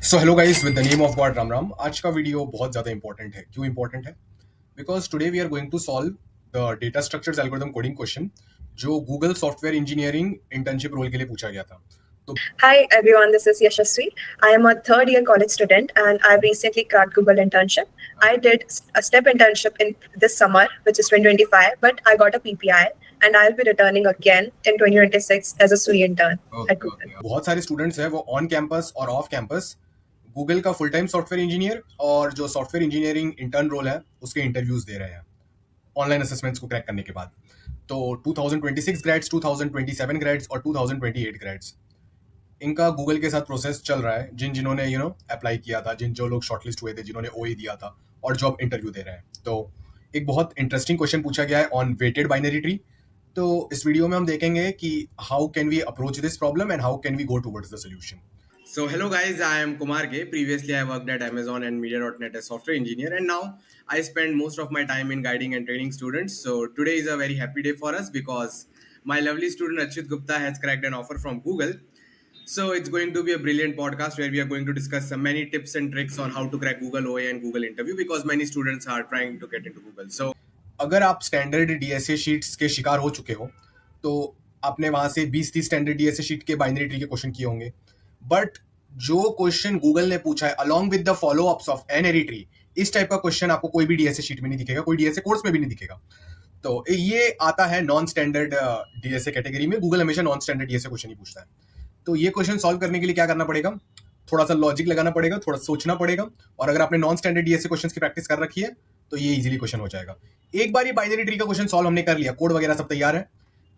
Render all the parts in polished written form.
So hello guys with the name of God Ram Ram. आज का video बहुत ज़्यादा इंपॉर्टेंट है। क्यों इंपॉर्टेंट है? Because today we are going to solve the data structures algorithm coding question जो Google software engineering internship role के लिए पूछा गया था। तो Hi everyone, this is Yashasvi. I am a third year college student and I've recently cracked Google internship. I did a step internship in this summer, which is 2025, but I got a PPI and I'll be returning again in 2026 as a SUI intern at Google. बहुत सारे students हैं वो on campus और off campus Google का full time software engineer और जो software engineering intern role है उसके इंटरव्यूज दे रहे हैं ऑनलाइन असेसमेंट्स को क्रैक करने के बाद। तो 2026 ग्रेड्स, 2027 ग्रेड्स और 2028 ग्रेड्स, इनका गूगल के साथ प्रोसेस चल रहा है। जिन्होंने अप्लाई किया था, जो लोग शॉर्टलिस्ट हुए थे, जिन्होंने ओए दिया था और जॉब इंटरव्यू दे रहे हैं। तो एक बहुत इंटरेस्टिंग क्वेश्चन पूछा गया है ऑन वेटेड बाइनरी ट्री। तो इस वीडियो में हम देखेंगे कि how can we approach this problem and how can we go towards the solution. So hello guys, I am Kumar K. Previously I worked at Amazon and Media.net as software engineer, and now I spend most of my time in guiding and training students. So today is a very happy day for us because my lovely student Achyut Gupta has cracked an offer from Google. So it's going to be a brilliant podcast where we are going to discuss many tips and tricks on how to crack Google OA and Google interview because many students are trying to get into Google. So अगर आप standard DSA sheets के शिकार हो चुके हो तो आपने वहां से 20-30 स्टैंडर्ड डीएसए शीट के बाइनरी ट्री के क्वेश्चन किए होंगे, बट जो क्वेश्चन गूगल ने पूछा है along with the follow-ups of n-ary tree, इस टाइप का क्वेश्चन आपको कोई भी डीएसए शीट में नहीं दिखेगा, कोई डीएसए कोर्स में भी नहीं दिखेगा। तो ये आता है नॉन स्टैंडर्ड डीएसए कैटेगरी में। गूगल हमेशा नॉन स्टैंडर्ड डीएसए क्वेश्चन ही पूछता है। तो ये क्वेश्चन सॉल्व करने के लिए क्या करना पड़ेगा? थोड़ा सा लॉजिक लगाना पड़ेगा, थोड़ा सोचना पड़ेगा, और अगर आपने नॉन स्टैंडर्ड डीएसए क्वेश्चन की प्रैक्टिस कर रखी है तो ये इजीली क्वेश्चन हो जाएगा। एक बार ये बाइनरी ट्री का क्वेश्चन सॉल्व हमने कर लिया, कोड वगैरह सब तैयार है,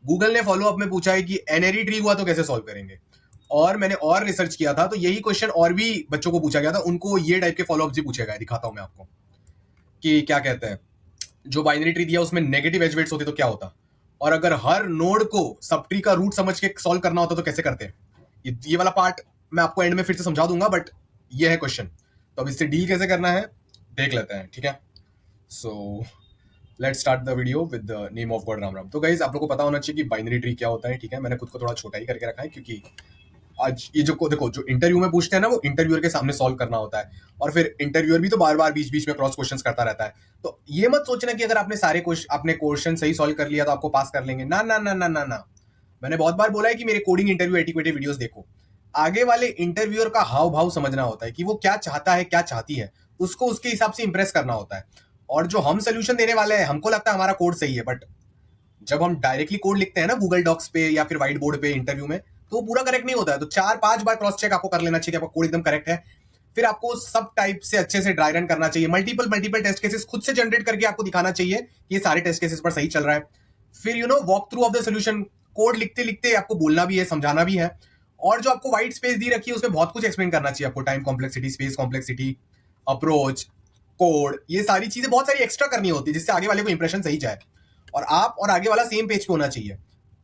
गूगल ने फॉलो अप में पूछा है कि एनरी ट्री हुआ तो कैसे सॉल्व करेंगे। और मैंने और रिसर्च किया था तो यही क्वेश्चन और भी बच्चों को पूछा गया था, उनको ये टाइप के फॉलो अप भी पूछे गए। दिखाता हूं मैं आपको कि क्या कहते हैं। जो बाइनरी ट्री दिया उसमें नेगेटिव एज वेट्स होते तो क्या होता, और अगर हर नोड को सब ट्री का रूट समझ के सॉल्व करना होता तो कैसे करते हैं। ये वाला पार्ट मैं आपको एंड में फिर से समझा दूंगा, बट ये है क्वेश्चन। तो अब इससे डील कैसे करना है देख लेते हैं, ठीक है। So let's start the video with the name of God Ram Ram. तो गाइस आप लोगों को पता होना चाहिए कि बाइनरी ट्री क्या होता है, ठीक है। मैंने खुद को थोड़ा छोटा ही करके रखा है क्योंकि आज ये जो देखो जो इंटरव्यू में पूछते हैं ना वो इंटरव्यूअर के सामने सॉल्व करना होता है, और फिर इंटरव्यूअर भी तो बार बार बीच बीच में क्रॉस क्वेश्चंस करता रहता है। तो ये मत सोचना कि अगर आपने सारे आपने क्वेश्चन सही सॉल्व कर लिया तो आपको पास कर लेंगे। ना ना ना ना ना ना, मैंने बहुत बार बोला है कि मेरे कोडिंग इंटरव्यू एटिक्वेटिव वीडियोस देखो। आगे वाले इंटरव्यूअर का हाव भाव समझना होता है कि वो क्या चाहता है, क्या चाहती है, उसको उसके हिसाब से इंप्रेस करना होता है। और जो हम सोल्यूशन देने वाले हैं, हमको लगता है हमारा कोड सही है, बट जब हम डायरेक्टली कोड लिखते हैं ना गूगल डॉक्स पे या फिर व्हाइट बोर्ड पे इंटरव्यू में, तो वो पूरा करेक्ट नहीं होता है। तो 4-5 बार क्रॉस चेक आपको कर लेना चाहिए कि आपका कोड एकदम करेक्ट है। फिर आपको सब टाइप से अच्छे से ड्राई रन करना चाहिए, मल्टीपल टेस्ट केसेस खुद से जनरेट करके आपको दिखाना चाहिए कि ये सारे टेस्ट केसेस पर सही चल रहा है। फिर walk through of the solution, code लिखते लिखते आपको बोलना भी है, समझाना भी है, और जो आपको व्हाइट स्पेस दी रखी है उसमें बहुत कुछ एक्सप्लेन करना चाहिए आपको। Time complexity, space complexity, approach, code, ये सारी चीजें बहुत सारी एक्स्ट्रा करनी होती है जिससे आगे वाले को इंप्रेशन सही जाए और आप और आगे वाला सेम पेज पे होना चाहिए।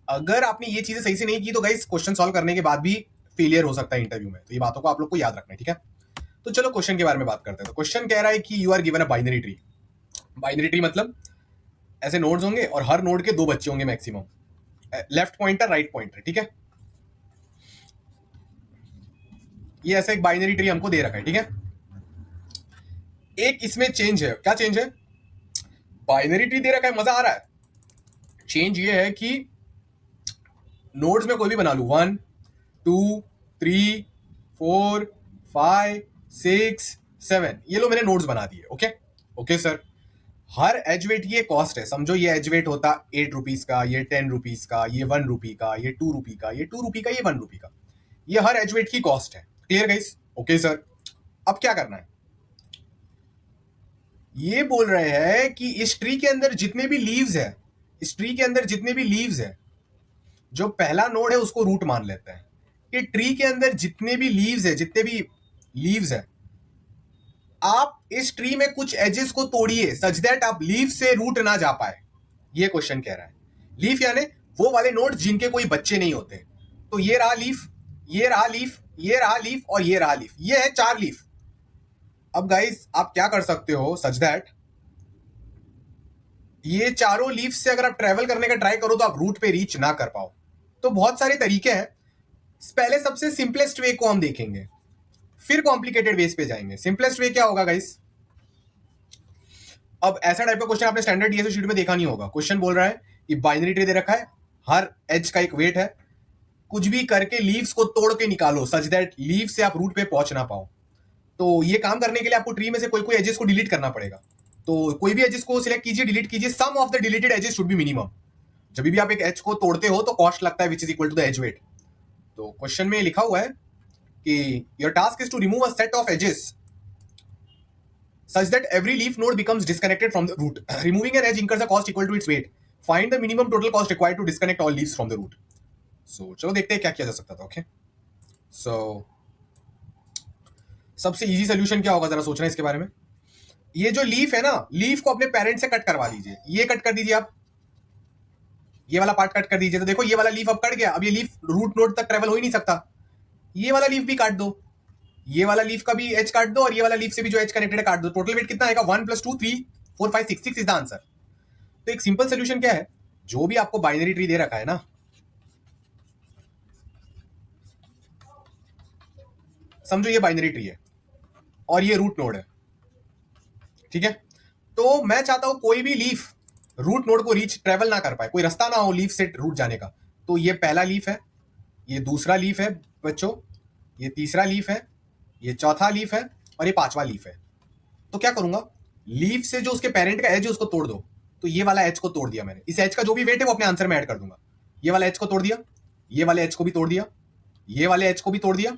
अगर आपने ये चीजें सही से नहीं की तो गाइस क्वेश्चन सॉल्व करने के बाद भी फेलियर हो सकता है इंटरव्यू में। तो ये बातों को आप लोग को याद रखना है, ठीक है। तो चलो क्वेश्चन के बारे में बात करते हैं। तो क्वेश्चन कह रहा है कि you are given a binary tree. Binary tree मतलब ऐसे नोड्स होंगे और हर नोड के 2 बच्चे होंगे maximum, left pointer right pointer, ठीक है। ये ऐसा एक बाइनरी ट्री हमको दे रखा है, ठीक है। एक इसमें चेंज है। क्या चेंज है? बाइनरी ट्री दे रखा है, मजा आ रहा है। चेंज ये है कि नोड्स में कोई भी बना लू, 1 2 3 4 5 6 7, ये लो मैंने नोड्स बना दिए। ओके ओके सर, हर एज वेट ये कॉस्ट है। समझो ये एज वेट होता 8 रुपीज का, ये 10 रुपीज का, ये 1 रुपी का, ये 2 रुपी का, ये 2 रुपी का, ये 1 रुपी का, ये हर एज वेट की कॉस्ट है। Clear guys? ओके सर, अब क्या करना है? ये बोल रहे हैं कि इस ट्री के अंदर जितने भी लीव्स है, इस ट्री के अंदर जितने भी लीव्स है, जो पहला नोड है उसको रूट मान लेते हैं कि ट्री के अंदर जितने भी लीव्स है, जितने भी लीव्स है, आप इस ट्री में कुछ एजेस को तोड़िए सच दैट आप लीव से रूट ना जा पाए। ये क्वेश्चन कह रहा है। लीफ यानी वो वाले नोड जिनके कोई बच्चे नहीं होते। तो ये रहा लीफ, ये रहा लीफ, ये रहा लीफ और ये रहा लीफ, ये है 4 लीफ। अब गाइस आप क्या कर सकते हो सच दैट ये चारों लीफ से अगर आप ट्रेवल करने का ट्राई करो तो आप रूट पे रीच ना कर पाओ। तो बहुत सारे तरीके हैं। पहले सबसे सिंपलेस्ट वे को हम देखेंगे। फिर कॉम्प्लिकेटेड वेज पे जाएंगे। सिंपलेस्ट वे क्या होगा गाइस? अब ऐसा टाइप का क्वेश्चन आपने स्टैंडर्ड डीएसओ शीट में देखा नहीं होगा। क्वेश्चन बोल रहा है कि बाइनरी ट्री दे रखा है, हर एज का एक वेट है, कुछ भी करके लीव्स को तोड़ के निकालो सच दैट लीव से आप रूट पे पहुंच ना पाओ। तो ये काम करने के लिए आपको ट्री में से कोई कोई एजेस को डिलीट करना पड़ेगा। तो कोई भी एजेस को सिलेक्ट कीजिए, डिलीट कीजिए, sum of the deleted edges should be minimum. जब भी आप एक एज को तोड़ते हो तो कॉस्ट लगता है which is equal to the edge weight. तो क्वेश्चन में लिखा हुआ है कि your task is to remove a set of edges such that every leaf node becomes disconnected from the root. Removing an edge incurs a cost equal to its weight. Find the minimum total cost required to disconnect all leaves from the root. So चलो देखते हैं क्या किया जा सकता था। Okay, सो सबसे easy solution क्या होगा, जरा सोचना है इसके बारे में। ये जो लीफ है ना, लीफ को अपने पेरेंट से कट करवा दीजिए। ये कट कर दीजिए आप, ये वाला पार्ट कट कर दीजिए। तो देखो ये वाला लीफ अब कट गया, अब ये लीफ रूट नोड तक ट्रेवल हो ही नहीं सकता। ये वाला लीफ भी काट दो, ये वाला लीफ का भी एज काट दो, और ये वाला लीफ से भी जो एज कनेक्टेड है काट दो। टोटल वेट कितना आएगा? 1 + 2 3 4 5 6 6 इज द आंसर। तो एक सिंपल सोल्यूशन क्या है, जो भी आपको बाइनरी ट्री दे रखा है ना, समझो ये बाइनरी ट्री है और ये रूट नोड है, ठीक है। तो मैं चाहता हूं कोई भी लीफ रूट नोड को रीच ट्रेवल ना कर पाए, कोई रास्ता ना हो लीफ से रूट जाने का। तो ये पहला लीफ है, ये दूसरा लीफ है बच्चों, ये तीसरा लीफ है, ये चौथा लीफ है, और ये पांचवा लीफ है। तो क्या करूंगा, लीफ से जो उसके पेरेंट का एज है उसको तोड़ दो। तो ये वाला एज को तोड़ दिया मैंने, इस एज का जो भी वेट है वो अपने आंसर में ऐड कर दूंगा। ये वाला एज को तोड़ दिया, ये वाले एज को भी तोड़ दिया, ये वाले एज को भी तोड़ दिया,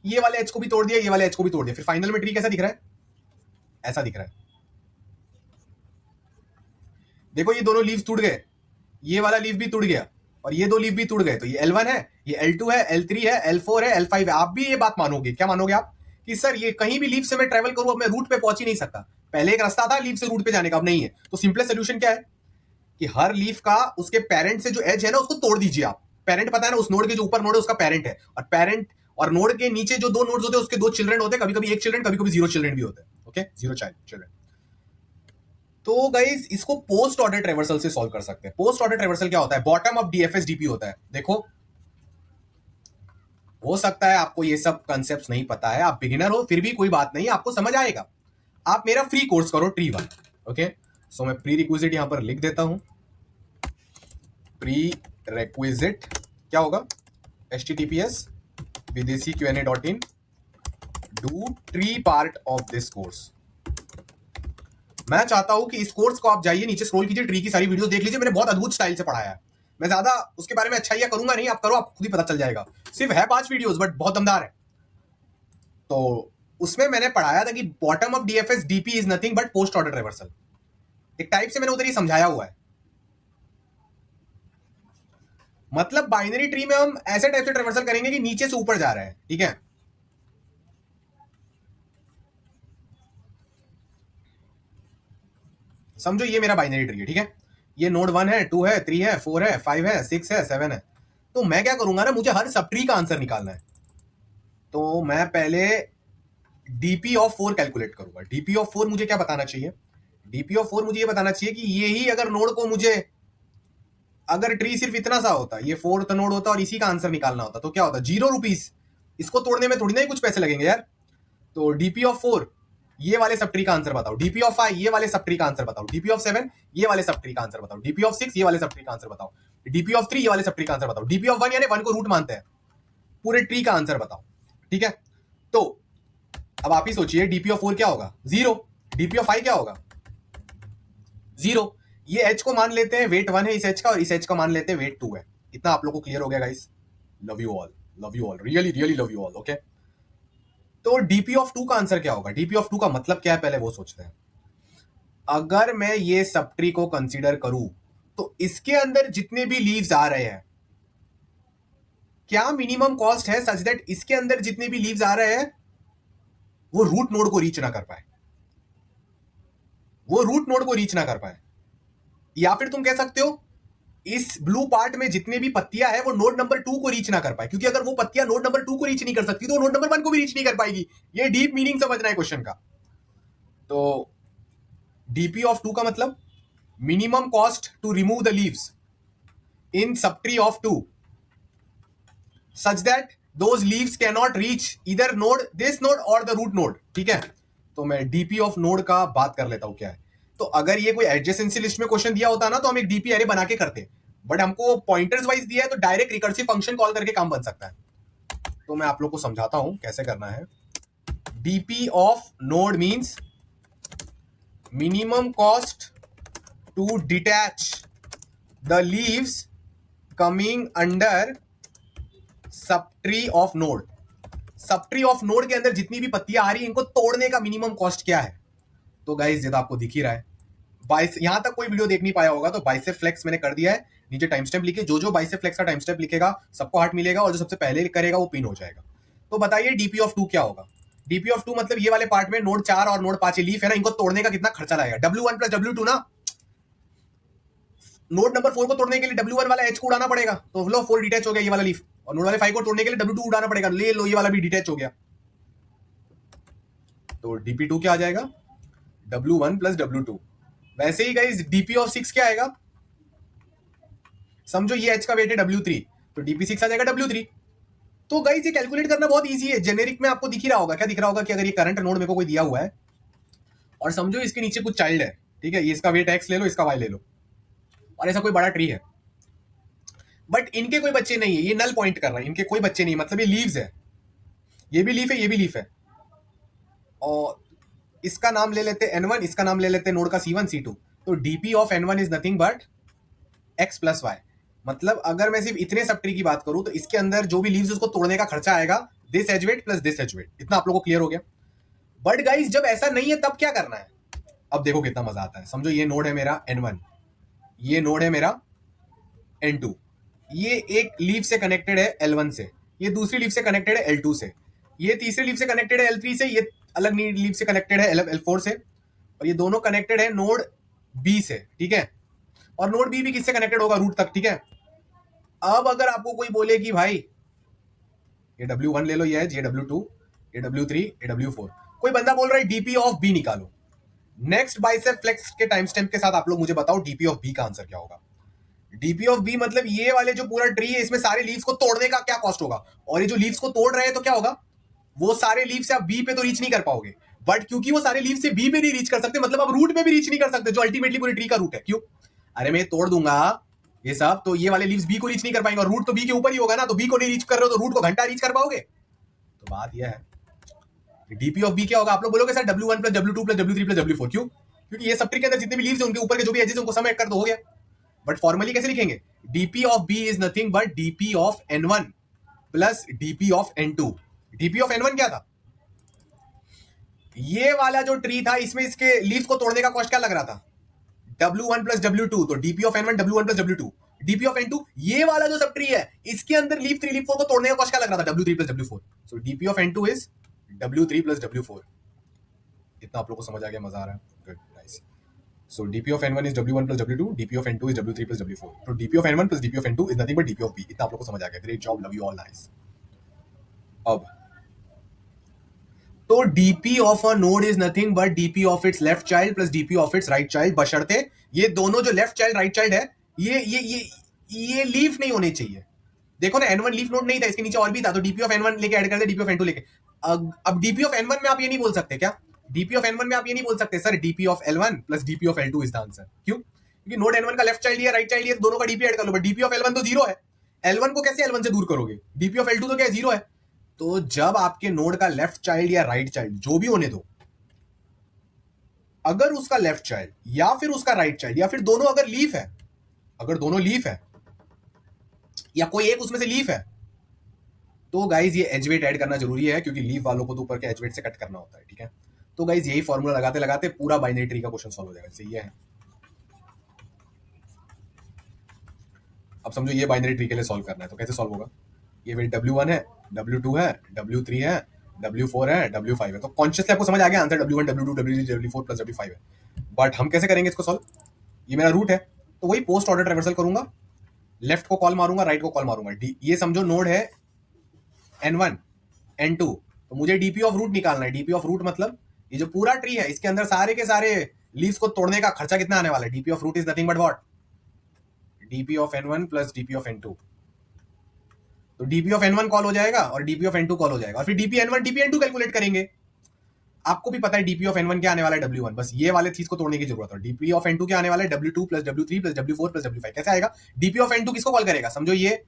ये वाले एज को भी तोड़ दिया, ये वाले एज को भी तोड़ दिया। फिर फाइनल में ट्री कैसा दिख रहा है? ऐसा दिख रहा है। देखो ये दोनों लीव्स टूट गए, ये वाला लीफ भी टूट गया और ये दो लीफ भी टूट गए। तो ये L1 है, ये L2 है, L3 है, L4 है, L5 है। आप भी ये बात मानोगे, क्या मानोगे आप, कि सर ये कहीं भी लीफ से मैं ट्रेवल करूं, अब मैं रूट पे पहुंच ही नहीं सकता। पहले एक रास्ता था लीफ से रूट पे जाने का, अब नहीं है। तो सिंपलेस्ट सोल्यूशन क्या है कि हर लीफ का उसके पेरेंट से जो एज है ना उसको तोड़ दीजिए आप। पेरेंट पता है ना, उस नोड के जो ऊपर नोड है उसका पेरेंट है, और पेरेंट और नोड के नीचे जो दो नोड्स होते हैं उसके दो चिल्ड्रन होते हैं, कभी कभी एक चिल्ड्रन, कभी कभी 0 चिल्ड्रन भी होते हैं। Okay, 0 child children. तो गाइस इसको पोस्ट ऑर्डर ट्रेवर्सल से सॉल्व कर सकते हैं। पोस्ट ऑर्डर ट्रेवर्सल क्या होता है? बॉटम अप डीएफएस डीपी होता है। देखो हो सकता है आपको ये सब कंसेप्ट नहीं पता है, आप बिगिनर हो, फिर भी कोई बात नहीं, आपको समझ आएगा। आप मेरा फ्री कोर्स करो ट्री वन। ओके, सो मैं प्री रिक्विजिट यहां पर लिख देता हूं। प्री रिक्विजिट क्या होगा? https videsiqa.in do tree part of this course. मैं चाहता हूं कि इस कोर्स को आप जाइए, नीचे स्क्रॉल कीजिए, ट्री की सारी वीडियोस देख लीजिए। मैंने बहुत अद्भुत स्टाइल से पढ़ाया है। मैं ज्यादा उसके बारे में अच्छाइयां करूंगा नहीं, आप करो, आपको खुद ही पता चल जाएगा। सिर्फ है 5 वीडियोस बट बहुत दमदार है। तो उसमें मैंने पढ़ाया था कि bottom up DFS DP is nothing but post order reversal. एक टाइप से मैंने उधर ही समझाया हुआ है। मतलब बाइनरी ट्री में हम ऐसे टाइप से ट्रेवर्सल करेंगे कि नीचे से ऊपर जा रहे हैं, ठीक है। समझो ये मेरा बाइनरी ट्री है, ठीक है। ये नोड 1 है, 2 है, 3 है, 4 है, 5 है, 6 है, 7 है। तो मैं क्या करूंगा ना, मुझे हर सब ट्री का आंसर निकालना है। तो मैं पहले डीपी ऑफ 4 कैलकुलेट करूंगा। डीपी ऑफ 4 मुझे क्या बताना चाहिए? डीपी ऑफ 4 मुझे ये बताना चाहिए कि ये ही अगर नोड को मुझे, अगर ट्री सिर्फ इतना सा होता, ये 4th नोड होता और इसी का आंसर निकालना होता, तो क्या होता? 0 रुपीज। इसको तोड़ने में थोड़ी ना ही कुछ पैसे लगेंगे यार। तो डीपी ऑफ 4 ये वाले सब ट्री का आंसर बताओ, डीपी ऑफ 5 ये वाले सब ट्री का आंसर बताओ, डीपी ऑफ 7 ये वाले सब ट्री का आंसर बताओ, डीपी ऑफ 6 ये वाले सब ट्री का आंसर बताओ, डीपी ऑफ 3 ये वाले सब ट्री का आंसर बताओ, डीपी ऑफ 1 यानी 1 को रूट मानते हैं, पूरे ट्री का आंसर बताओ, ठीक है। तो अब आप ही सोचिए डीपी ऑफ 4 क्या होगा? 0। डीपी ऑफ 5 क्या होगा? 0। ये एच को मान लेते हैं वेट 1 है इस एच का, और इस एच का मान लेते हैं वेट 2 है। इतना आप लोग को क्लियर हो गया guys? Love you all, love you all, really really love you all. Okay, तो डीपी ऑफ 2 का आंसर क्या होगा? डीपी ऑफ 2 का मतलब क्या है पहले वो सोचते हैं। अगर मैं ये सब ट्री को कंसीडर करूं तो इसके अंदर जितने भी लीव्स आ रहे हैं, क्या मिनिमम कॉस्ट है सच दैट इसके अंदर जितने भी लीव्स आ रहे हैं वो रूट नोड को रीच ना कर पाए, वो रूट नोड को रीच ना कर पाए। या फिर तुम कह सकते हो इस ब्लू पार्ट में जितने भी पत्तियां हैं वो नोड नंबर 2 को रीच ना कर पाए, क्योंकि अगर वो पत्तियां नोड नंबर 2 को रीच नहीं कर सकती तो नोड नंबर 1 को भी रीच नहीं कर पाएगी। ये डीप मीनिंग समझना है क्वेश्चन का। तो डीपी ऑफ 2 का मतलब minimum cost to remove the leaves in subtree of 2 such that those leaves can not reach इधर नोड, दिस नोड और द रूट नोड, ठीक है। तो मैं डीपी ऑफ नोड का बात कर लेता हूं क्या है। तो अगर ये कोई एडजेसेंसी लिस्ट में क्वेश्चन दिया होता ना तो हम एक डीपी एरे बना के करते, बट हमको पॉइंटर्स वाइज दिया है तो डायरेक्ट रिकर्सिव फंक्शन कॉल करके काम बन सकता है। तो मैं आप लोग को समझाता हूं कैसे करना है। DP of node means minimum cost to detach the leaves coming under sub tree of node. Sub tree of node के अंदर जितनी भी पत्तियां आ रही है इनको तोड़ने का मिनिमम कॉस्ट क्या है। तो गाइस ये तो आपको दिख ही रहा है। यहां तक कोई वीडियो देख नहीं पाया होगा तो बाइसेप फ्लेक्स मैंने कर दिया है, नीचे टाइम स्टैम्प लिखे, जो जो बाइसेप फ्लेक्स का टाइम स्टैम्प लिखेगा सबको हार्ट मिलेगा और जो सबसे पहले करेगा वो पिन हो जाएगा। तो बताइए डीपी ऑफ 2 क्या होगा। डीपी ऑफ 2 मतलब ये वाले पार्ट में नोड 4 और नोड 5 लीफ है ना, इनको तोड़ने का कितना खर्चा लगेगा। W1 प्लस W2 ना, नोड नंबर 4 को तोड़ने के लिए W1 वाला H को उड़ाना पड़ेगा, तो लो 4 डिटैच हो गया ये वाला लीफ, और नोड वाले 5 को तोड़ने के लिए W2 उड़ाना पड़ेगा, ले लो ये वाला भी डिटैच हो गया। तो DP2 क्या आ जाएगा, W1 प्लस W2। वैसे ही गाइस डीपी ऑफ 6 क्या आएगा, समझो ये H का वेट है W3, तो DP6 आ जाएगा W3। तो गाइस ये कैलकुलेट करना बहुत इजी है, जेनेरिक में आपको दिख ही रहा होगा। क्या दिख रहा होगा कि अगर ये करंट नोड मेरे को कोई दिया हुआ है और समझो इसके नीचे कुछ चाइल्ड है, ठीक है, ये इसका वेट X ले लो, इसका Y ले लो, और ऐसा कोई बड़ा ट्री है, बट इनके कोई बच्चे नहीं है, ये नल पॉइंट कर रहा है, इनके कोई बच्चे नहीं, मतलब ये लीव्स है, ये भी लीफ है, ये भी लीफ है, और इसका नाम ले लेते N1, इसका नाम ले लेते नोड का C1 C2। तो DP of N1 is nothing but X plus Y। मतलब अगर मैं सिर्फ इतने सब ट्री की बात करूं तो इसके अंदर जो भी लीव्स उसको तोड़ने का खर्चा आएगा this edge weight plus this edge weight. इतना आप लोगों को क्लियर हो गया। बट गाइस जब ऐसा नहीं है तब क्या करना है, अब देखो कितना मजा आता है। समझो ये नोड है मेरा N1, ये नोड है मेरा N2, ये एक लीफ से कनेक्टेड है L1 से, ये दूसरी लीफ से कनेक्टेड है L2 से, ये तीसरी लीफ से कनेक्टेड है L3 से, ये अलग लीफ से कनेक्टेड है L4 से, और ये दोनों कनेक्टेड है नोड B से, ठीक है। और नोड B भी किससे कनेक्टेड होगा, रूट तक, ठीक है। अब अगर आपको कोई बोले कि भाई ये W1 ले लो, ये W2, ये W3, ये W4, कोई बंदा बोल रहा है डीपी ऑफ बी निकालो, नेक्स्ट बाइसेप फ्लेक्स के टाइम स्टैम्प के साथ आप लोग मुझे बताओ डीपी ऑफ बी का आंसर क्या होगा। डीपी ऑफ बी मतलब ये वाले जो पूरा ट्री है इसमें सारे लीव्स को तोड़ने का क्या कॉस्ट होगा, और ये जो लीव्स को तोड़ रहे हैं तो क्या होगा, वो सारे लीव से आप बी पे तो रीच नहीं कर पाओगे, बट क्योंकि वो सारे लीव से बी पे नहीं रीच कर सकते, मतलब आप रूट पे भी रीच नहीं कर सकते, जो अल्टीमेटली पूरी ट्री का रूट है। क्यों, अरे मैं तोड़ दूंगा ये सब तो ये वाले लीव्स बी को रीच नहीं कर पाएंगे, और रूट तो बी के ऊपर ही होगा ना, तो बी को नहीं रीच कर रहे हो तो रूट को घंटा रीच कर पाओगे। तो बात यह है डीपी ऑफ बी क्या होगा। आप लोग बोलोगे sir W1 plus W2 plus W3 plus W4, क्यों, क्योंकि ये सब ट्री के अंदर जितने भी लीव्स हैं उनके ऊपर के जो भी एजेस उनको सम ऐड कर दो, हो गया। बट फॉर्मली कैसे लिखेंगे, DP of B is nothing but DP of N1 plus DP of N2। DP of N1 क्या था, ये वाला जो ट्री था इसमें इसके लीव्स को तोड़ने का कॉस्ट क्या लग रहा था, W1 प्लस W2, तो DP of N1 W1 plus W2। DP of N2 ये वाला जो सब ट्री है इसके अंदर लीफ 3 लीफ 4 को तोड़ने का कॉस्ट क्या लग रहा था, W3 plus W4। So DP of N2 is W3 plus W4। इतना आप लोगों को समझ आ गया, मजा आ रहा है, good, nice. So DP of N1 is W1 plus W2, DP of N2 is W3 plus W4। तो DP of N1 plus DP of N2 is nothing but DP of B। इतना आप लोगों को समझ आ गया, great job, love you all, nice. अब तो DP of a node is nothing but DP of its left child plus DP of its right child, बशर्ते ये दोनों जो लेफ्ट चाइल्ड राइट चाइल्ड है ये लीफ नहीं होने चाहिए। देखो ना N1 लीफ नोड नहीं था, इसके नीचे और भी था, तो डीपी ऑफ N1 लेके ऐड कर दे, डीपी ऑफ N2 लेके। अब डीपी ऑफ N1 में आप ये नहीं बोल सकते क्या, डीपी ऑफ N1 में आप ये नहीं बोल सकते sir DP of L1 plus DP of L2 is the answer. क्यों, क्योंकि नोड N1 का लेफ्ट चाइल्ड है राइट चाइल्ड है, दोनों का डीपी ऐड कर लो, बट डीपी ऑफ L1 तो जीरो है, L1 को कैसे L1 से दूर करोगे, डीपी ऑफ L2 तो क्या है, जीरो है। तो जब आपके नोड का लेफ्ट चाइल्ड या राइट चाइल्ड जो भी होने दो, अगर उसका लेफ्ट चाइल्ड या फिर उसका राइट चाइल्ड या फिर दोनों अगर लीफ है, अगर दोनों लीफ है या कोई एक उसमें से लीफ है, तो गाइज ये एज वेट ऐड करना जरूरी है, क्योंकि लीफ वालों को तो ऊपर के एज वेट से कट करना होता है, ठीक है। तो गाइज यही फॉर्मूला लगाते लगाते पूरा बाइनरी ट्री का क्वेश्चन सॉल्व हो जाएगा। जैसे ये है, अब समझो ये बाइनरी ट्री के लिए सॉल्व करना है, तो कैसे सॉल्व होगा, ये वेट W1 है, W2 है, W3 है, W4 है, W5 है, तो कॉन्शियसली आपको समझ आ गया answer W1 W2 W3 W4 plus W5 है। बट हम कैसे करेंगे इसको सॉल्व, ये मेरा रूट है, तो वही पोस्ट ऑर्डर ट्रेवर्सल करूंगा, लेफ्ट को कॉल मारूंगा, राइट को कॉल मारूंगा। ये समझो नोड है N1 N2, तो मुझे डीपी ऑफ रूट निकालना है। डीपी ऑफ रूट मतलब ये जो पूरा ट्री है इसके अंदर सारे के सारे लीव्स को तोड़ने का खर्चा कितना आने वाला है। DP of root is nothing but what, DP of N1 plus DP of N2। तो डीपी ऑफ n1 कॉल हो जाएगा और डीपी ऑफ n2 कॉल हो जाएगा, और फिर DP n1 DP n2 calculate करेंगे। आपको भी पता है डीपी ऑफ n1 क्या आने वाला है, w1, बस ये वाले चीज को तोड़ने की जरूरत है। डीपी ऑफ n2 क्या आने वाला है, w2 plus w3 plus w4 plus w5। कैसे आएगा, डीपी ऑफ n2 किसको कॉल करेगा, समझो ये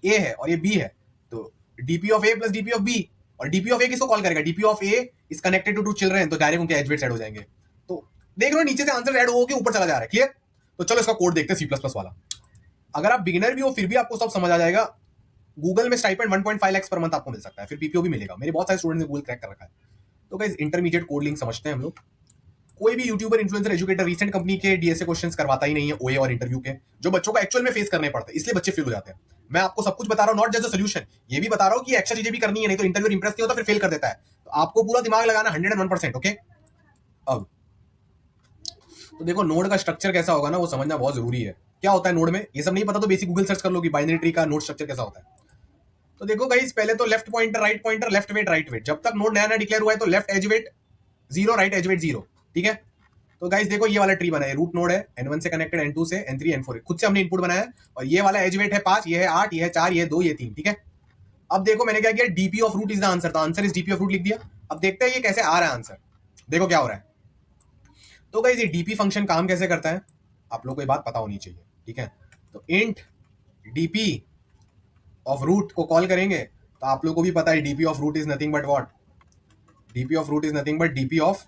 a है और ये b है, तो DP of a plus DP of b, और डीपी ऑफ a किसको कॉल करेगा, DP of a is connected to two children, तो डायरेक्ट उनके एज वेट्स ऐड हो जाएंगे। तो देख लो नीचे से आंसर ऐड होके ऊपर चला जा रहा है, क्लियर। तो चलो इसका कोड देखते हैं C++ वाला। अगर आप बिगिनर भी हो फिर भी आपको सब समझ आ जाएगा। गूगल में स्टाइपेंड 1.5 लाख पर मंथ आपको मिल सकता है, फिर पीपीओ भी मिलेगा। मेरे बहुत सारे स्टूडेंट्स ने गूगल क्रैक कर रखा है। तो गाइस इंटरमीडिएट कोड लिंक समझते हैं हम लोग। कोई भी YouTuber, influencer, educator recent company के डीएसए क्वेश्चंस करवाता ही नहीं है, ओए और इंटरव्यू के, जो बच्चों को एक्चुअल में फेस करने पड़ते हैं, इसलिए बच्चे फेल हो जाते हैं। मैं आपको सब कुछ बता रहा हूँ, नॉट जस्ट अ सोल्यूशन, ये भी बता रहा हूँ कि एक्स्ट्रा चीजें भी करनी है, नहीं तो इंटरव्यू इंप्रेस नहीं होता फिर फेल कर देता है। तो आपको पूरा दिमाग लगाना 101%। ओके, अब तो देखो नोड का स्ट्रक्चर कैसा होगा ना, वो समझना बहुत जरूरी है। क्या होता है नोड में, ये सब नहीं पता तो बेसिक गूगल सर्च कर लो कि बाइनरी ट्री का नोड स्ट्रक्चर कैसा होता है। तो देखो गाइस, पहले तो left pointer, right pointer, left weight, right weight. जब तक नोड नया नया डिक्लेयर हुआ है तो left edge weight 0, right edge weight 0, ठीक है। तो गाइस देखो ये वाला ट्री बना है, रूट नोड है, n1 से कनेक्टेड, n2 से, n3, n4 खुद से हमने इनपुट बनाया है, और ये वाला एज वेट है 5, ये है 8, ये है 4, ये है 2, ये 3, ठीक है। अब देखो मैंने क्या किया, DP of root is the answer, तो answer is DP of root लिख दिया। अब देखते हैं ये कैसे आ रहा है आंसर, देखो क्या हो रहा है। तो गाइस ये डीपी फंक्शन काम कैसे करता है, आप लोग को ये बात पता होनी चाहिए, ठीक है। तो इंट डीपी ऑफ रूट को कॉल करेंगे, तो आप लोग को भी पता है DP of root is nothing but what, DP of root is nothing but DP of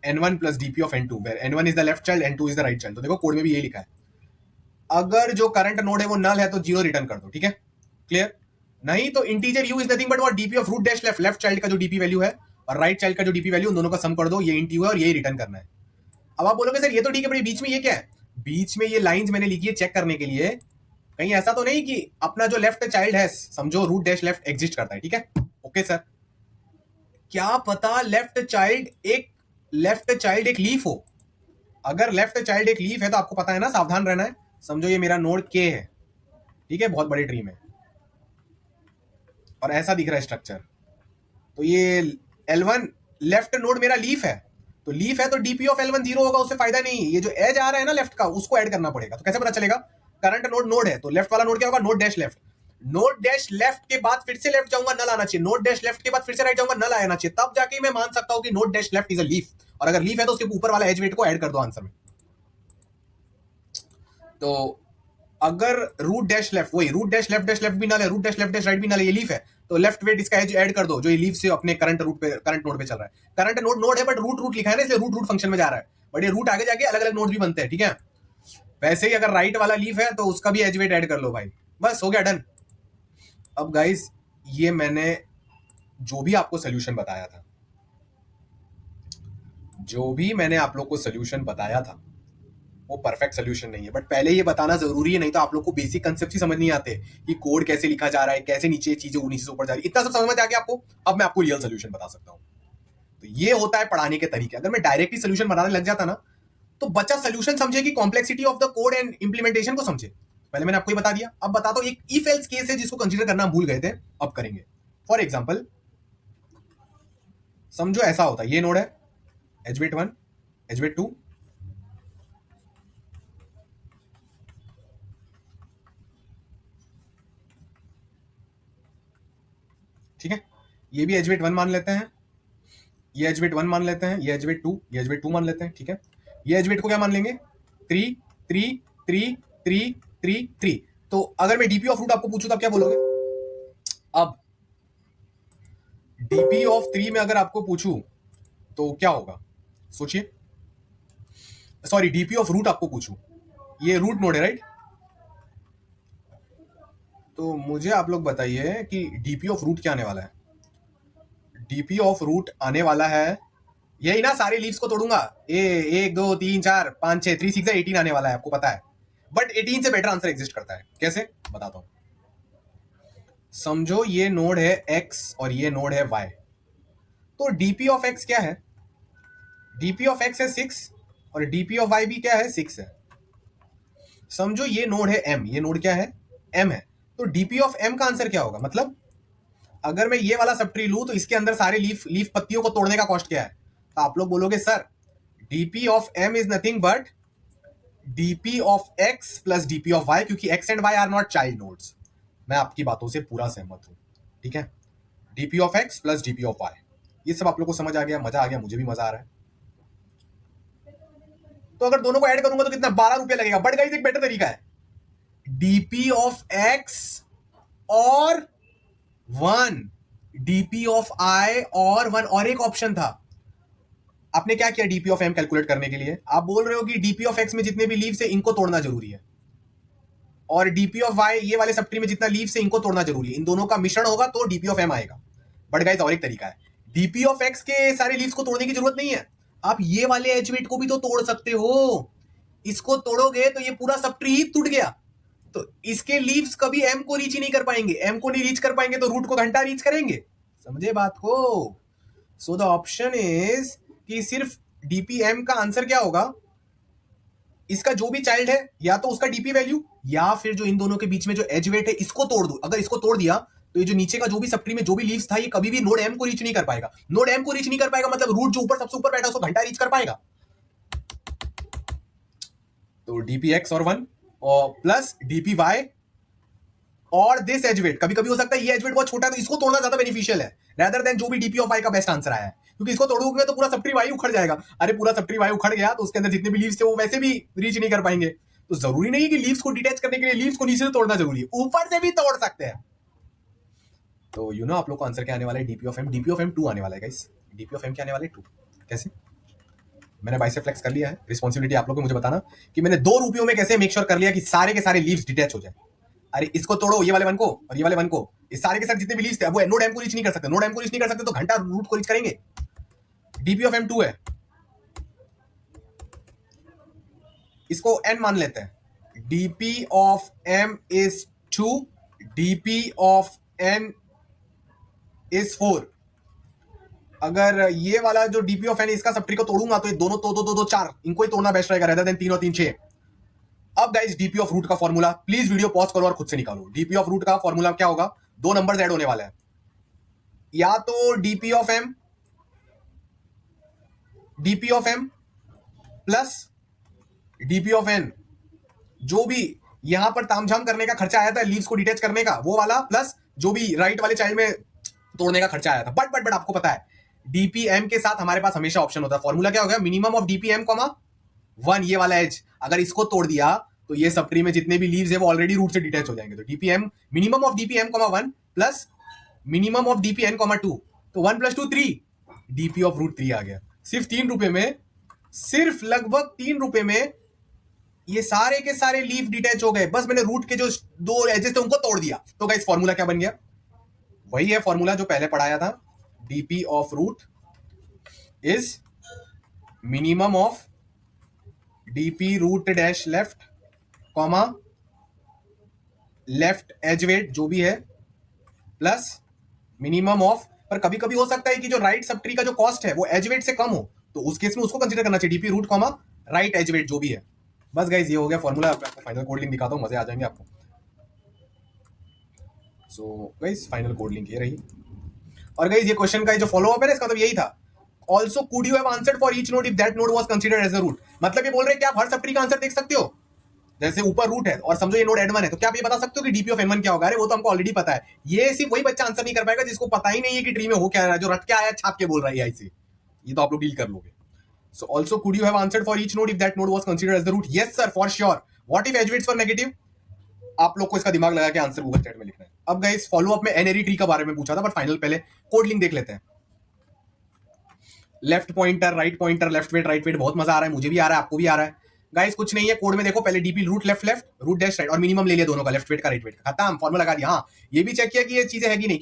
n1 plus DP of n2, where n1 is the left child, n2 is the right child. तो देखो code में भी ये लिखा है, अगर जो current node है वो नल है तो 0 रिटर्न कर दो, ठीक है, क्लियर। नहीं तो integer u is nothing but what, DP of root dash left, left child का जो डीपी वैल्यू है और राइट चाइल्ड का जो डीपी वैल्यू, उन दोनों का सम कर दो, ये इंट u है और ये रिटर्न करना है। अब आप बोलोगे सर ये तो ठीक है, बीच में ये क्या है, बीच में ये लाइंस मैंने लिखी है चेक करने के लिए, कहीं ऐसा तो नहीं कि अपना जो लेफ्ट चाइल्ड है, समझो रूट डैश लेफ्ट एग्जिस्ट करता है, ठीक है। ओके सर, क्या पता लेफ्ट चाइल्ड एक लीफ हो। अगर लेफ्ट चाइल्ड एक लीफ है तो आपको पता है ना, सावधान रहना है। समझो ये मेरा नोड के है, ठीक है, बहुत बड़े ट्री में, और ऐसा दिख रहा है स्ट्रक्चर। तो ये L1 लेफ्ट नोड मेरा लीफ है, तो लीफ है तो डीपी ऑफ L1 0 होगा, उससे फायदा नहीं। ये जो एज आ रहा है ना लेफ्ट का, उसको ऐड करना पड़ेगा। तो कैसे पता चलेगा, करंट नोड है, तो लेफ्ट वाला नोड क्या होगा, node dash left. Node dash left के बाद फिर से लेफ्ट जाऊंगा, नल आना चाहिए। नोड डैश लेफ्ट के बाद फिर से राइट जाऊंगा, नल आना चाहिए, तब जाके मैं मान सकता हूं कि node dash left is a leaf. और अगर लीफ है तो उसके ऊपर वाला एज वेट को ऐड कर दो आंसर में। तो अगर रूट डैश लेफ्ट, वही रूट डैश लेफ्ट भी नल है, root dash left dash right भी नल है, ये लीफ है, तो लेफ्ट वेट इसका एज ऐड कर दो, जो ये लीफ से अपने करंट रूट पे, करंट नोड पे चल रहा है। करंट नोड है बट रूट लिखा है ना, इसलिए रूट फंक्शन में जा रहा है, बट ये रूट आगे जाके अलग अलग नोड भी बनते हैं, ठीक है। वैसे ही अगर राइट वाला लीफ है तो उसका भी एज वेट ऐड कर लो भाई, बस हो गया, डन। अब गाइस ये मैंने जो भी आपको सोल्यूशन बताया था, जो भी मैंने आप लोग को सोल्यूशन बताया था, वो परफेक्ट सोल्यूशन नहीं है, बट पहले ये बताना जरूरी है, नहीं तो आप लोग को बेसिक कंसेप्ट ही समझ नहीं आते कि कोड कैसे लिखा जा रहा है, कैसे नीचे चीजें नीचे से ऊपर जा रही है, इतना सब समझ में आ गया आपको। अब मैं आपको रियल सोल्यूशन बता सकता हूँ। तो ये होता है पढ़ाने के तरीके। अगर मैं डायरेक्टली सोल्यूशन बनाने लग जाता ना, तो बच्चा सोल्यूशन समझे कि complexity of the code and implementation को समझे। पहले मैंने आपको ये बता दिया, अब बताता हूं एक इफ एल्स केस है जिसको कंसीडर करना भूल गए थे, अब करेंगे। फॉर एग्जाम्पल समझो ऐसा होता है, ये नोड है एज वेट 1, एज वेट 2, ठीक है, ये भी एज वेट 1 मान लेते हैं, ये एज वेट 1 मान लेते हैं, ये एज वेट 2, ये एज वेट 2 मान लेते हैं, ठीक है। ये एज वेट को क्या मान लेंगे, 3 3 3 3 3 3। तो अगर मैं डीपी ऑफ रूट आपको पूछूं तो आप क्या बोलोगे। अब डीपी ऑफ 3 में अगर आपको पूछूं तो क्या होगा, सोचिए। सॉरी, डीपी ऑफ रूट आपको पूछूं, ये रूट नोड है राइट। तो मुझे आप लोग बताइए कि डीपी ऑफ रूट क्या आने वाला है। डीपी ऑफ रूट आने वाला है यही ना, सारे लीव्स को तोड़ूंगा, ए 1 2 3 4 5 6 3 6 18 आने वाला है, आपको पता है। बट 18 से बेटर आंसर एग्जिस्ट करता है, कैसे बताता हूं। समझो ये नोड है x और ये नोड है y, तो डीपी ऑफ x क्या है, डीपी ऑफ x है 6 और डीपी ऑफ y भी क्या है, 6 है। समझो ये नोड है m, ये नोड क्या है, m है, तो डीपी ऑफ m का आंसर क्या होगा। मतलब अगर मैं ये वाला सब ट्री लूं तो इसके अंदर सारे लीफ पत्तियों को तोड़ने का कॉस्ट क्या है। तो आप लोग बोलोगे sir DP of m is nothing but DP of x plus DP of y, क्योंकि x and y are not child nodes. मैं आपकी बातों से पूरा सहमत हूं, ठीक है। DP of X plus DP of Y, ये सब आप लोग को समझ आ गया, मजा आ गया, मुझे भी मजा आ रहा है। तो अगर दोनों को ऐड करूंगा तो कितना, 12 रुपये लगेगा। बट गाइस एक बेटर तरीका है, डीपी ऑफ एक्स और 1, डीपी ऑफ आई और 1, और एक ऑप्शन था। आपने क्या किया डीपी ऑफ एम कैलकुलेट करने के लिए, आप बोल रहे हो कि डीपी ऑफ एक्स में जितने भी लीव्स है इनको तोड़ना जरूरी है, और डीपी ऑफ वाई ये वाले सब ट्री में जितना लीव्स है इनको तोड़ना जरूरी है, इन दोनों का मिश्रण होगा तो डीपी ऑफ एम आएगा। बट गाइस और एक तरीका है, डीपी ऑफ एक्स के सारे लीव्स को तोड़ने की जरूरत नहीं है, आप ये वाले एच वेट को भी तो तोड़ सकते हो। इसको तोड़ोगे तो ये पूरा सब ट्री ही टूट गया, तो इसके लीव्स कभी एम को रीच ही नहीं कर पाएंगे, एम को नहीं रीच कर पाएंगे तो रूट को घंटा रीच करेंगे। समझे बात को? सो द ऑप्शन इज कि सिर्फ डीपीएम का आंसर क्या होगा, इसका जो भी चाइल्ड है या तो उसका डीपी वैल्यू, या फिर जो इन दोनों के बीच में जो एज वेट है इसको तोड़ दो। अगर इसको तोड़ दिया तो ये जो नीचे का जो भी सब ट्री में जो भी लीव्स था ये कभी भी नोड एम को रीच नहीं कर पाएगा। नोड एम को रीच नहीं कर पाएगा मतलब रूट जो ऊपर सबसे ऊपर बैठा उसको घंटा रीच कर पाएगा। तो डीपी एक्स और 1 और प्लस डीपी वाई और दिस एज वेट, कभी कभी हो सकता है ये एज वेट बहुत छोटा है तो इसको तोड़ना ज्यादा बेनिफिशियल है रेदर देन जो भी डीपी ऑफ वाई का बेस्ट आंसर आया है, क्योंकि इसको तोड़ोगे तो पूरा सप्ट्री वाई उखड़ जाएगा। अरे पूरा सप्ट्री वाई उखड़ गया तो उसके अंदर जितने भी लीव्स थे वो वैसे भी रीच नहीं कर पाएंगे। तो जरूरी नहीं है कि लीव्स को डिटैच करने के लिए लीव्स को नीचे से तोड़ना जरूरी है, ऊपर से भी तोड़ सकते हैं। तो यू नो आप लोग को आंसर क्या आने वाला है, DP of M, DP of M 2 आने वाला है गाइस, डीपी ऑफ एम क्या आने वाला है 2। कैसे? मैंने बाइसेप फ्लेक्स कर लिया है, रिस्पॉन्सिबिलिटी आप लोग को मुझे बताना कि मैंने 2 रुपयों में कैसे मेक श्योर कर लिया कि सारे के सारे लीव्स डिटैच हो जाए। अरे इसको तोड़ो, ये वाले 1 को और ये वाले 1 को, इस सारे के सारे जितने भी लीव्स थे अब वो नोड एम को रीच नहीं कर सकते, नोड एम को रीच नहीं कर सकते तो घंटा रूट को रीच करेंगे। डीपी ऑफ एम 2 है, इसको एन मान लेते हैं। DP of M is 2, DP of N is 4। अगर ये वाला जो डीपी ऑफ एन इसका सब ट्री को तोड़ूंगा तो ये दोनों दो दो दो दो 4, इनको ही तोड़ना बेस्ट रहेगा रेदर देन 3 और 3 6। अब गाइस डीपी ऑफ रूट का फॉर्मूला, प्लीज वीडियो पॉज करो और खुद से निकालो। डीपी ऑफ रूट का फॉर्मूला क्या होगा, 2 नंबर्स ऐड होने वाले हैं, या तो DP of M plus DP of N, जो भी यहां पर तामझाम करने का खर्चा आया था लीव्स को डिटैच करने का वो वाला, प्लस जो भी राइट वाले चाइल्ड में तोड़ने का खर्चा आया था। बट आपको पता है डीपीएम के साथ हमारे पास हमेशा ऑप्शन होता है। फॉर्मूला क्या हो गया, मिनिमम ऑफ डीपीएम कॉमा 1, ये वाला एज अगर इसको तोड़ दिया तो ये सब ट्री में जितने भी लीव्स है वो ऑलरेडी रूट से डिटैच हो जाएंगे। तो DPM minimum of DPM comma 1 plus minimum of DPN comma 2, तो 1 + 2 3, डीपी ऑफ रूट 3 आ गया। सिर्फ 3 रुपए में, सिर्फ लगभग 3 रुपए में ये सारे के सारे लीफ डिटैच हो गए। बस मैंने रूट के जो 2 एजेस थे उनको तोड़ दिया। तो गाइस फॉर्मूला क्या बन गया, वही है फॉर्मूला जो पहले पढ़ाया था, DP of root is minimum of DP root dash left comma left edge weight जो भी है प्लस मिनिमम ऑफ, पर कभी कभी हो सकता है कि जो राइट सब ट्री का जो कॉस्ट है वो एज वेट से कम हो, तो उस केस में उसको कंसीडर करना चाहिए, DP root comma right edge weight जो भी है। बस गाइस ये हो गया फॉर्मूला। आपको फाइनल कोड लिंक दिखाता हूं, मजे आ जाएंगे आपको। So guys final code link ये रही। और गाइस ये क्वेश्चन का जो फॉलो अप है ना इसका मतलब यही था, also could you have answered for each node if that node was considered as a root. मतलब ये बोल रहे हैं कि आप हर सब ट्री का आंसर देख सकते हो, जैसे ऊपर रूट है और समझो ये नोड n1 है तो क्या आप ये बता सकते हो कि डीपी ऑफ n1 क्या होगा। अरे वो तो हमको ऑलरेडी पता है, ये सिर्फ वही बच्चा आंसर नहीं कर पाएगा जिसको पता ही नहीं है कि ट्री में हो क्या रहा है, जो रट के आया छाप के बोल रहा है ऐसे, ये तो आप लोग डील कर लोगे। So also could you have answered for each node if that node was considered as the root. Yes sir for sure. What if edge weights were negative, आप लोग को इसका दिमाग लगा के आंसर गूगल चैट में लिखना है। अब गाइस फॉलो अप में एनएरी ट्री के बारे में पूछा था, बट फाइनल पहले कोड लिंक देख लेते हैं। Left pointer, right pointer, left weight, right weight, बहुत मजा आ रहा है, मुझे भी आ रहा है, आपको भी आ रहा है। गाइस कुछ नहीं है, कोड में देखो पहले DP root left left root dash right और मिनिमम ले लिया दोनों का, लेफ्ट वेट का राइट वेट का, खत्म, फॉर्मूला लगा दिया। हाँ ये भी चेक किया कि ये चीजें है कि नहीं,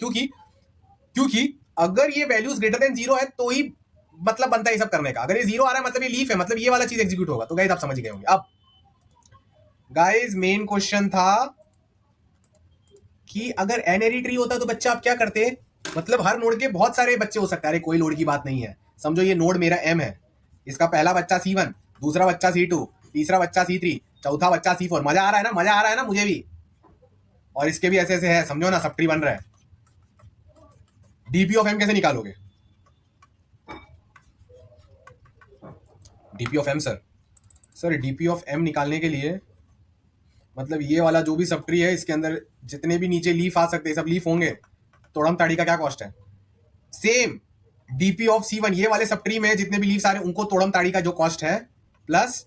क्योंकि अगर ये वैल्यूज ग्रेटर देन 0 है तो ही मतलब बनता है ये सब करने का। अगर ये 0 आ रहा है मतलब ये लीफ है, मतलब ये वाला चीज एग्जीक्यूट होगा। तो गाइस आप समझ गए होंगे। अब गाइस मेन क्वेश्चन था कि अगर एनएरी ट्री होता तो बच्चा आप क्या करते, मतलब हर नोड के बहुत सारे बच्चे हो सकते हैं। अरे कोई नोड की बात नहीं है, समझो ये नोड मेरा m है, इसका पहला बच्चा C1, दूसरा बच्चा C2, तीसरा बच्चा C3, चौथा बच्चा C4। मजा आ रहा है ना, मजा आ रहा है ना, मुझे भी। और इसके भी ऐसे ऐसे है, समझो ना, सब ट्री बन रहा है। डीपी ऑफ एम कैसे निकालोगे, DP of M sir DP of M निकालने के लिए मतलब ये वाला जो भी सब ट्री है इसके अंदर जितने भी नीचे लीफ आ सकते हैं सब लीफ होंगे। तोड़म ताड़ी का क्या कॉस्ट है? सेम डीपी ऑफ C1, ये वाले सब ट्री में जितने भी लीव्स आ रहे हैं उनको तोड़म ताड़ी का जो कॉस्ट है प्लस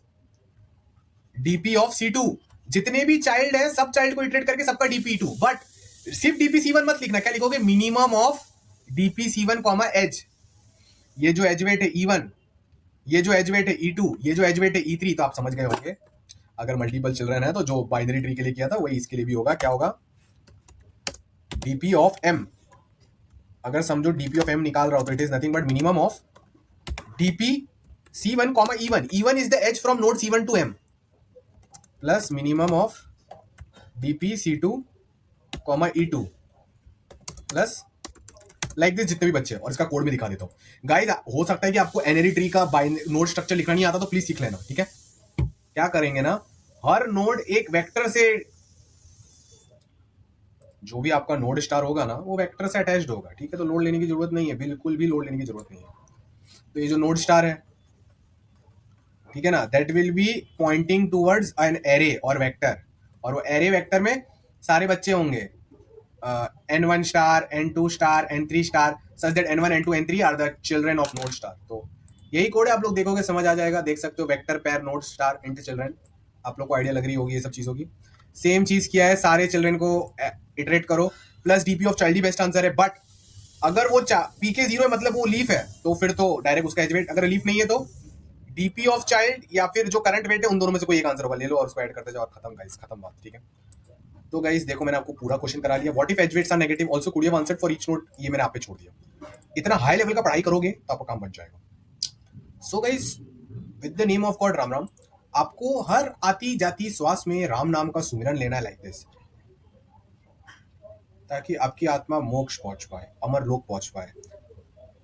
डीपी ऑफ C2, जितने भी चाइल्ड है सब चाइल्ड को इटरेट करके सबका डीपी2। बट सिर्फ डीपी C1 मत लिखना, क्या लिखोगे? Minimum of DP C1 comma edge, ये जो एज वेट है E1, ये जो एज वेट है E2, ये जो एज वेट है E3। तो आप समझ गए होंगे अगर मल्टीपल चिल्ड्रन है तो जो बाइनरी ट्री के लिए किया था वही इसके लिए भी होगा। क्या होगा? DP of M। अगर समझो डीपी ऑफ M निकाल रहा हो तो it is nothing but minimum of DP C1 comma E1। E1 is the edge from node C1 to M plus minimum of DP C2 comma E2 plus like this जितने भी बच्चे हैं। और इसका कोड में दिखा देता हूं गाइस। हो सकता है कि आपको एनरी ट्री का नोड स्ट्रक्चर लिखना नहीं आता तो प्लीज सीख लेना, ठीक है? क्या करेंगे ना, हर नोड एक वेक्टर से, जो भी आपका नोड स्टार होगा ना वो वेक्टर से अटैच्ड होगा, ठीक है? तो लोड लेने की जरूरत नहीं है, बिल्कुल भी लोड लेने की जरूरत नहीं है। तो ये जो नोड स्टार है, ठीक है ना, that will be pointing towards an array और वेक्टर। और वो एरे वेक्टर में सारे बच्चे होंगे N1 star, N2 star, N3 star, such that N1, N2, N3 are the children of node star. तो यही कोड है, आप लोग देखोगे समझ आ जाएगा। देख सकते हो vector pair node star into children, आप लोग को आइडिया लग रही होगी ये सब चीजों की। सेम चीज किया है, सारे चिल्ड्रन को इटरेट करो plus DP of child he best answer है। बट अगर वो पीके 0 है मतलब वो लीफ है तो फिर तो डायरेक्ट उसका एज वेट, अगर लीफ नहीं है तो डीपी ऑफ चाइल्ड या फिर जो करंट वेट है उन दोनों में से कोई एक आंसर होगा, ले लो और उसको ऐड करते जाओ और खत्म गाइस, खत्म बात, ठीक है? तो गाइस देखो मैंने आपको पूरा क्वेश्चन करा लिया। What if edge weights are negative also could you have answered for each node, ये मैंने आप पे छोड़ दिया। इतना हाई लेवल का पढ़ाई करोगे तो आपका काम बन जाएगा। So guys with the name of God Ram Ram, आपको हर आती जाती श्वास में राम नाम का सुमिरन लेना है लाइक दिस, ताकि आपकी आत्मा मोक्ष पहुंच पाए, अमर लोक पहुंच पाए।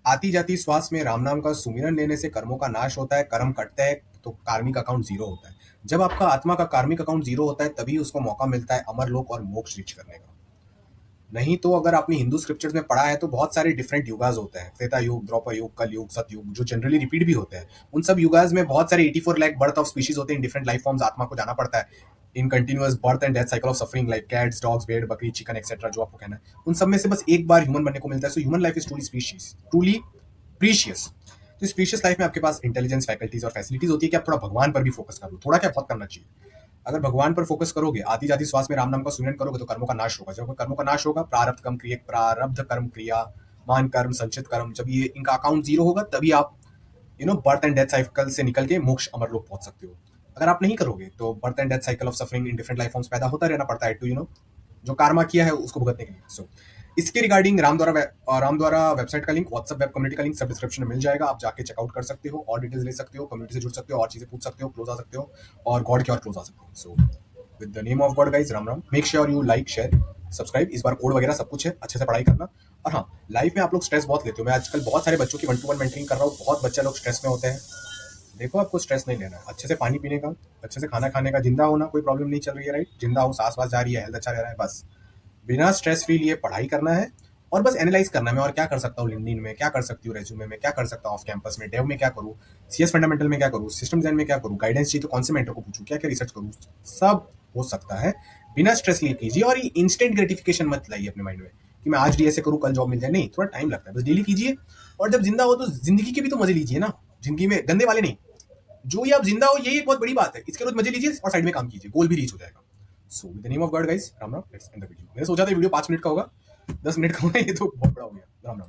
आती जाती श्वास में राम नाम का सुमिरन लेने से कर्मों का नाश होता है, कर्म कटते हैं तो कार्मिक अकाउंट 0 होता है। जब आपका आत्मा का कार्मिक अकाउंट 0 होता है तभी उसको मौका मिलता है अमर लोक और मोक्ष रीच करने का। नहीं तो अगर आपने हिंदू स्क्रिप्चर्स में पढ़ा है तो बहुत सारे डिफरेंट युगाज होते हैं, त्रेता युग, द्वापर युग, कल युग, सतयुग, जो जनरली रिपीट भी होते हैं। उन सब युगाज में बहुत सारे 84 लाख बर्थ ऑफ स्पीशीज होते हैं, इन डिफरेंट लाइफ फॉर्म्स। आत्मा को जाना पड़ता है इन continuous birth and death cycle of suffering, like cats, dogs, भेड़, बकरी, चिकन एक्सेट्रा, जो आपको कहना है। उन सब में से बस एक बार ह्यूमन बनने को मिलता है। So human life is truly species, truly precious. तो स्पीशियस लाइफ में आपके पास इंटेलिजेंस, फैकल्टीज और फैसिलिटीज होती है कि आप थोड़ा भगवान पर भी फोकस करो। थोड़ा क्या, बहुत करना चाहिए। अगर भगवान पर फोकस करोगे, आती जाती श्वास में राम नाम का सुमिरन करोगे तो कर्मों का नाश होगा। जब कर्मों का नाश होगा, प्रारब्ध कर्म क्रिया, मान कर्म, संचित कर्म, जब ये इनका अकाउंट 0 होगा तभी आप बर्थ एंड डेथ साइकिल से निकल के मोक्ष अमर लोक पहुंच सकते हो। अगर आप नहीं करोगे तो birth and death cycle of suffering in different life forms पैदा होता रहना पड़ता है टू जो कार्मा किया है उसको भुगतने के लिए। सो इसके रिगार्डिंग राम द्वारा वेबसाइट का लिंक, व्हाट्सएप वेब कम्युनिटी का लिंक सब डिस्क्रिप्शन में मिल जाएगा। आप जाके चेकआउट कर सकते हो और डिटेल्स ले सकते हो, कम्युनिटी से जुड़ सकते हो और चीजें पूछ सकते हो, क्लोज आ सकते हो और गॉड के और क्लोज आ सकते हो। So with the name of God guys, Ram Ram. Make sure you like, share, subscribe. इस बार कोड वगैरह सब कुछ है, अच्छे से पढ़ाई करना। और हाँ, लाइफ में आप लोग स्ट्रेस बहुत लेते हो। मैं आजकल बहुत सारे बच्चों की 1-to-1 मेंटरिंग कर रहा हूँ, बहुत बच्चे लोग स्ट्रेस में होते हैं। देखो आपको स्ट्रेस नहीं लेना है, अच्छे से पानी पीने का, अच्छे से खाना खाने का, जिंदा होना, कोई प्रॉब्लम नहीं चल रही है, राइट? जिंदा हो, सांस वास जा रही है, हेल्थ अच्छा रह रहा है, बस बिना स्ट्रेस फ्री लिए पढ़ाई करना है और बस एनालाइज करना है मैं और क्या कर सकता हूँ लिंक्डइन में, क्या कर सकती हूँ रेज्यूमे में, क्या कर सकता हूँ ऑफ कैंपस में, डेव में क्या करूँ, सीएस फंडामेंटल में क्या करूँ, सिस्टम डिजाइन में क्या करूँ, गाइडेंस चाहिए तो कौन से मेंटर को पूछूं, क्या क्या रिसर्च करूँ, सब हो सकता है। बिना स्ट्रेस लिए कीजिए और ये इंस्टेंट ग्रेटिफिकेशन मत लाइए अपने माइंड में कि मैं आज डीएसए करूँ कल जॉब मिल जाए, नहीं, थोड़ा टाइम लगता है, बस डेली कीजिए। और जब जिंदा हो तो जिंदगी के भी तो मजे लीजिए ना, जिंदगी में गंदे वाले नहीं, जो ये आप जिंदा हो यही एक बहुत बड़ी बात है। इसके रोज मजे लीजिए और साइड में काम कीजिए, गोल भी रीच हो जाएगा। So with the name of God guys, Ram Ram. Let's end the video. मैंने सोचा था वीडियो 5 मिनट का होगा, 10 मिनट का होगा, ये तो बहुत बड़ा हो गया। राम राम।